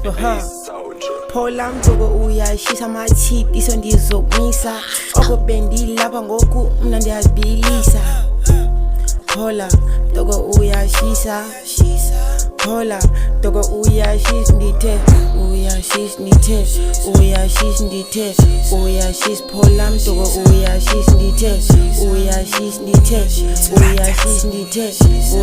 dispo Phola mdoko uyashisa mathi iso ndizomisa okubendi lapha ngoku mna ndiyazibilisa Phola mdoko uyashisa Phola mdoko uyashisa ndithe uyashisa ndithe uyashisa ndithe uyashisa Phola mdoko uyashisa ndithe uyashisa ndithe uyashisa ndithe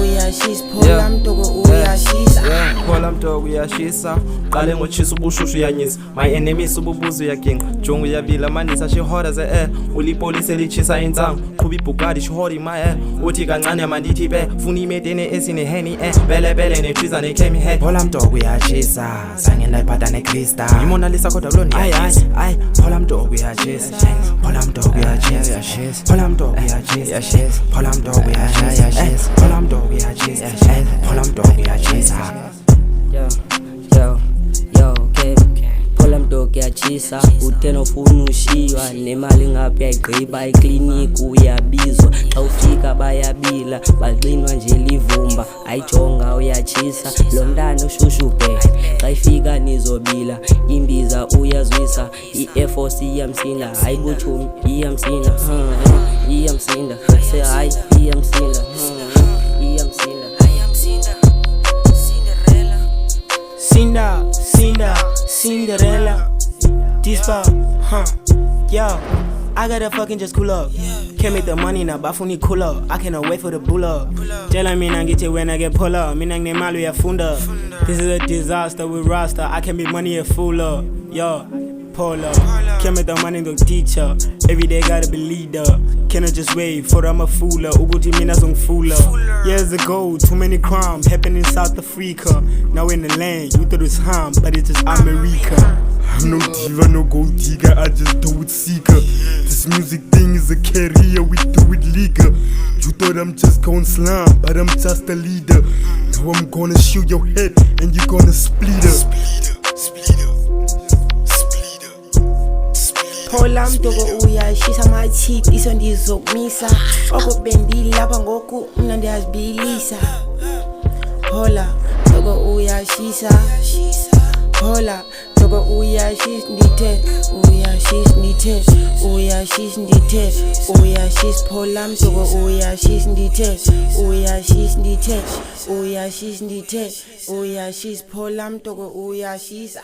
uyashisa Phola mdoko uyashisa Phola mdoko uyashisa qale ngochisa ubushushu yanyisa my enemies ububuzo yaginqa jongo yabila manisa shihora ze ulipolice lichisa insangu qhuba ibhukadi shihori my uthi kancane mandithi be funa imedene esine henny bele nechiza nekhemi head Phola mdoko uyashisa sangena iphatha nekrista imona lisa kodwa kuloni ay Phola mdoko uyashisa Phola mdoko uyashisa Phola mdoko uyashisa Phola mdoko uyashisa Phola mdoko uyashisa Phola mdoko uyashisa okay Phola mdoko uyashisa uthe ufuna ushiywa nemali ngaphi ayigqiba eclinic uyabizwa xa ufika bayabila baxinwa nje livumba ayijonga uyashisa lo mntana ushushubhe xa ifika nizobila imbiza uyazwisa iFOC iyamsinda hayibuthumi iyamsinda iyamsinda say hayi iyamsinda iyamsinda Cinderella Dispo, yo, I gotta fucking just cool up. Can't make the money now, but I cool up. I cannot wait for the pull up. Tell me I get you when I get pull up. Me nang ne malu ya funda. This is a disaster with Rasta. I can make money a fool up. Yo, Phola. Can't make the money the teacher. Every day gotta be leader. Cannot just wait for I'm a fooler. Uguti mina song fooler. Years ago, too many crimes happened in South Africa. Now in the land, you thought it was harm, but it's just America. I'm no diva, no gold digger, I just do it seeker. This music thing is a career, we do it legal. You thought I'm just going slam, but I'm just a leader. Now I'm gonna shoot your head and you're gonna split her. Phola mdoko uyashisa mathi iso ndizomisa okubendi lapha ngoku mna ndiyazibilisa Phola mdoko uyashisa Phola mdoko uyashisa ndithe uyashisa ndithe uyashisa ndithe uyashisa Phola mdoko uyashisa ndithe uyashisa ndithe uyashisa ndithe uyashisa Phola mdoko uyashisa